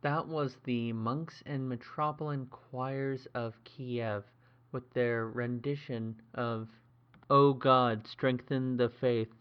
That was the monks and metropolitan choirs of Kiev with their rendition of O God, Strengthen the Faith.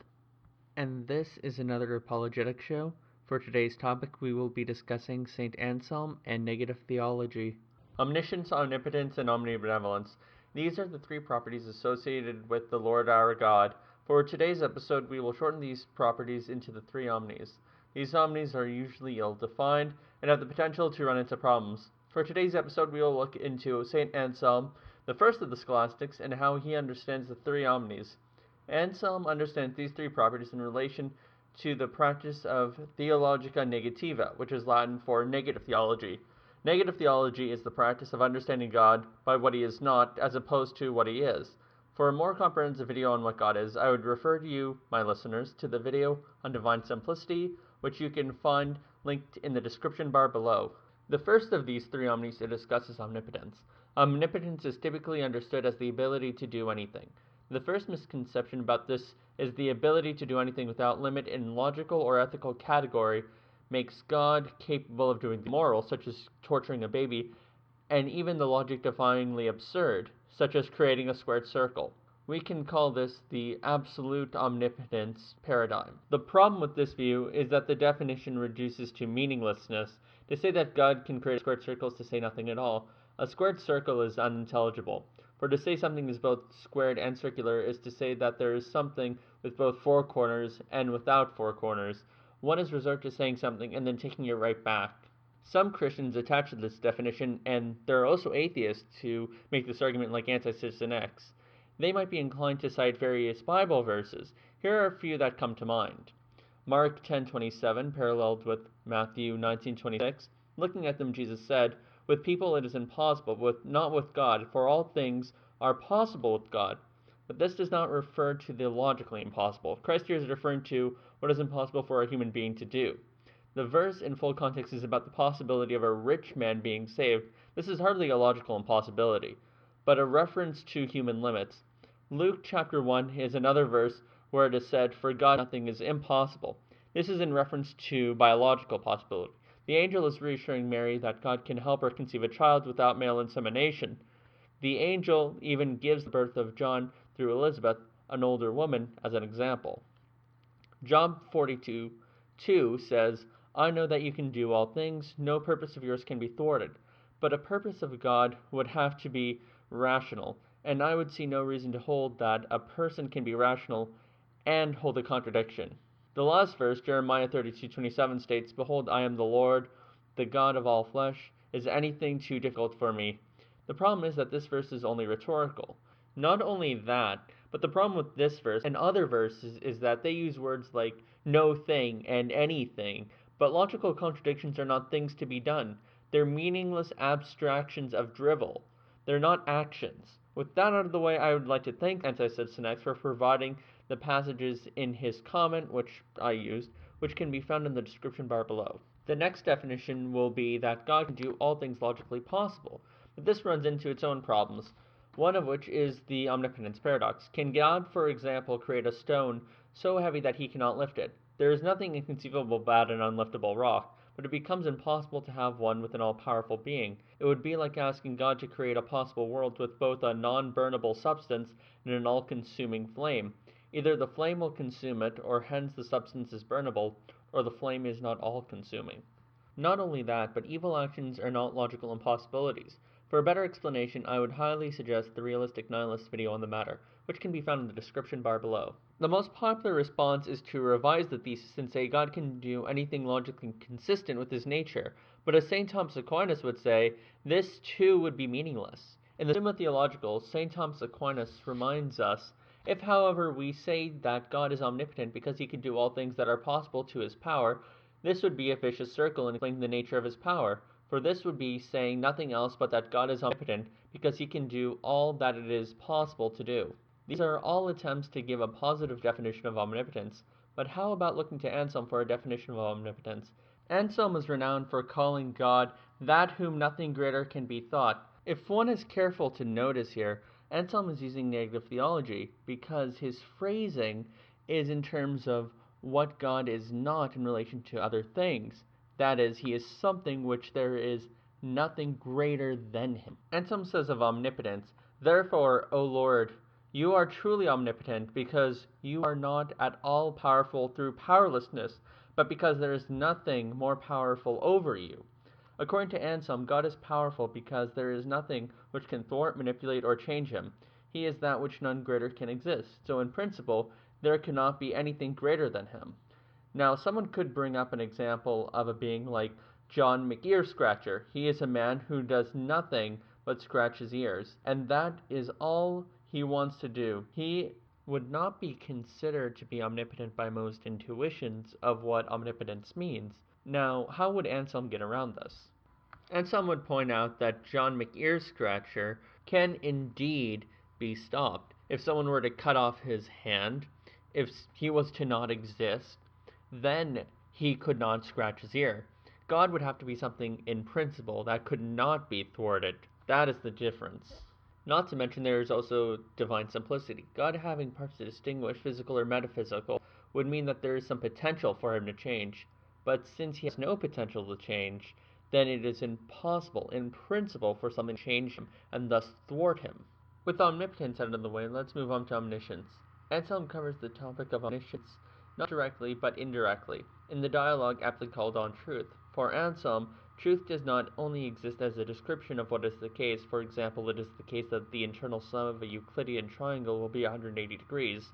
And this is another apologetic show. For today's topic, we will be discussing Saint Anselm and negative theology. Omniscience, omnipotence, and Omni Benevolence. These are the three properties associated with the Lord our God. For today's episode, we will shorten these properties into the three omnis. These omnis are usually ill-defined and have the potential to run into problems. For today's episode, we will look into Saint Anselm, the first of the scholastics, and how he understands the three omnis. Anselm understands these three properties in relation to the practice of theologica negativa, which is Latin for negative theology. Negative theology is the practice of understanding God by what he is not, as opposed to what he is. For a more comprehensive video on what God is, I would refer you, my listeners, to the video on divine simplicity, which you can find linked in the description bar below. The first of these three omnis to discuss is omnipotence. Omnipotence is typically understood as the ability to do anything. The first misconception about this is the ability to do anything without limit in logical or ethical category makes God capable of doing the immoral, such as torturing a baby, and even the logic-defyingly absurd, such as creating a squared circle. We can call this the absolute omnipotence paradigm. The problem with this view is that the definition reduces to meaninglessness. To say that God can create squared circles to say nothing at all. A squared circle is unintelligible. For to say something is both squared and circular is to say that there is something with both four corners and without four corners. One is resort to saying something and then taking it right back. Some Christians attach to this definition, and there are also atheists who make this argument like Anti-Citizen X. They might be inclined to cite various Bible verses. Here are a few that come to mind. Mark 10:27, paralleled with Matthew 19:26. Looking at them, Jesus said, "With people it is impossible, but not with God, for all things are possible with God." But this does not refer to the logically impossible. Christ here is referring to what is impossible for a human being to do. The verse in full context is about the possibility of a rich man being saved. This is hardly a logical impossibility, but a reference to human limits. Luke chapter 1 is another verse where it is said, "For God nothing is impossible." This is in reference to biological possibility. The angel is reassuring Mary that God can help her conceive a child without male insemination. The angel even gives the birth of John through Elizabeth, an older woman, as an example. Job 42:2 says, "I know that you can do all things, no purpose of yours can be thwarted." But a purpose of God would have to be rational, and I would see no reason to hold that a person can be rational and hold a contradiction. The last verse, Jeremiah 32:27, states, "Behold, I am the Lord, the God of all flesh. Is anything too difficult for me?" The problem is that this verse is only rhetorical. Not only that, but the problem with this verse and other verses is that they use words like no thing and anything, but logical contradictions are not things to be done. They're meaningless abstractions of drivel. They're not actions. With that out of the way, I would like to thank Anti-Citizen X for providing the passages in his comment, which I used, which can be found in the description bar below. The next definition will be that God can do all things logically possible, but this runs into its own problems, one of which is the Omnipotence Paradox. Can God, for example, create a stone so heavy that he cannot lift it? There is nothing inconceivable about an unliftable rock, but it becomes impossible to have one with an all-powerful being. It would be like asking God to create a possible world with both a non-burnable substance and an all-consuming flame. Either the flame will consume it, or hence the substance is burnable, or the flame is not all-consuming. Not only that, but evil actions are not logical impossibilities. For a better explanation, I would highly suggest the Realistic Nihilist video on the matter, which can be found in the description bar below. The most popular response is to revise the thesis and say God can do anything logically consistent with his nature, but as St. Thomas Aquinas would say, this too would be meaningless. In the Summa Theological, St. Thomas Aquinas reminds us, if however we say that God is omnipotent because he can do all things that are possible to his power, this would be a vicious circle in explaining the nature of his power, for this would be saying nothing else but that God is omnipotent because he can do all that it is possible to do. These are all attempts to give a positive definition of omnipotence, but how about looking to Anselm for a definition of omnipotence? Anselm is renowned for calling God that whom nothing greater can be thought. If one is careful to notice here, Anselm is using negative theology because his phrasing is in terms of what God is not in relation to other things. That is, he is something which there is nothing greater than him. Anselm says of omnipotence, therefore, O Lord, you are truly omnipotent because you are not at all powerful through powerlessness, but because there is nothing more powerful over you. According to Anselm, God is powerful because there is nothing which can thwart, manipulate, or change him. He is that which none greater can exist. So in principle, there cannot be anything greater than him. Now, someone could bring up an example of a being like John McEar-Scratcher. He is a man who does nothing but scratch his ears, and that is all he wants to do. He would not be considered to be omnipotent by most intuitions of what omnipotence means. Now, how would Anselm get around this? Anselm would point out that John McEar-Scratcher can indeed be stopped. If someone were to cut off his hand, if he was to not exist, then he could not scratch his ear. God would have to be something in principle that could not be thwarted. That is the difference. Not to mention there is also divine simplicity. God having parts to distinguish, physical or metaphysical, would mean that there is some potential for him to change. But since he has no potential to change, then it is impossible, in principle, for something to change him, and thus thwart him. With omnipotence out of the way, let's move on to omniscience. Anselm covers the topic of omniscience, not directly, but indirectly, in the dialogue aptly called On Truth. For Anselm, truth does not only exist as a description of what is the case, for example, it is the case that the internal sum of a Euclidean triangle will be 180 degrees,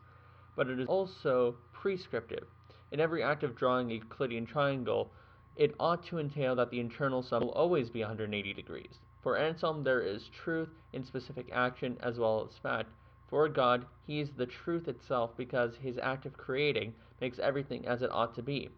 but it is also prescriptive. In every act of drawing a Euclidean triangle, it ought to entail that the internal sum will always be 180 degrees. For Anselm, there is truth in specific action as well as fact. For God, he is the truth itself because his act of creating makes everything as it ought to be.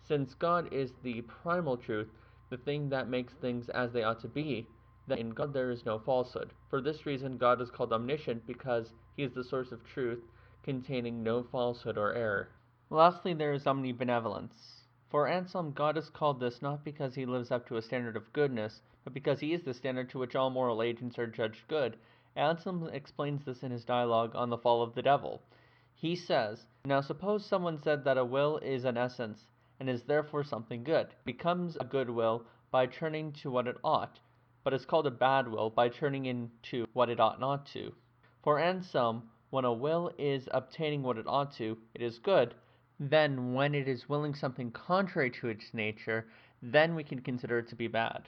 Since God is the primal truth, the thing that makes things as they ought to be, then in God there is no falsehood. For this reason, God is called omniscient because he is the source of truth, containing no falsehood or error. Lastly, there is Omni Benevolence. For Anselm, God is called this not because he lives up to a standard of goodness, but because he is the standard to which all moral agents are judged good. Anselm explains this in his dialogue on the fall of the devil. He says, now suppose someone said that a will is an essence, and is therefore something good, becomes a good will by turning to what it ought, but is called a bad will by turning into what it ought not to. For Anselm, when a will is obtaining what it ought to, it is good. Then, when it is willing something contrary to its nature, then we can consider it to be bad.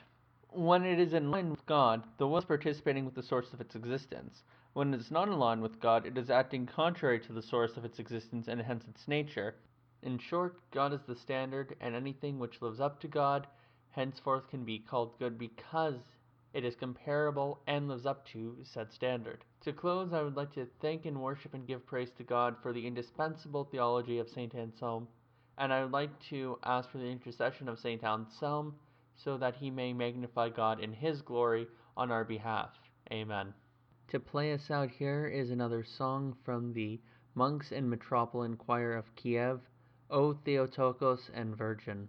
When it is in line with God, the will is participating with the source of its existence. When it is not in line with God, it is acting contrary to the source of its existence and hence its nature. In short, God is the standard, and anything which lives up to God henceforth can be called good because it is comparable and lives up to said standard. To close, I would like to thank and worship and give praise to God for the indispensable theology of Saint Anselm, and I would like to ask for the intercession of Saint Anselm so that he may magnify God in his glory on our behalf. Amen. To play us out here is another song from the Monks and Metropolitan Choir of Kiev, O Theotokos and Virgin.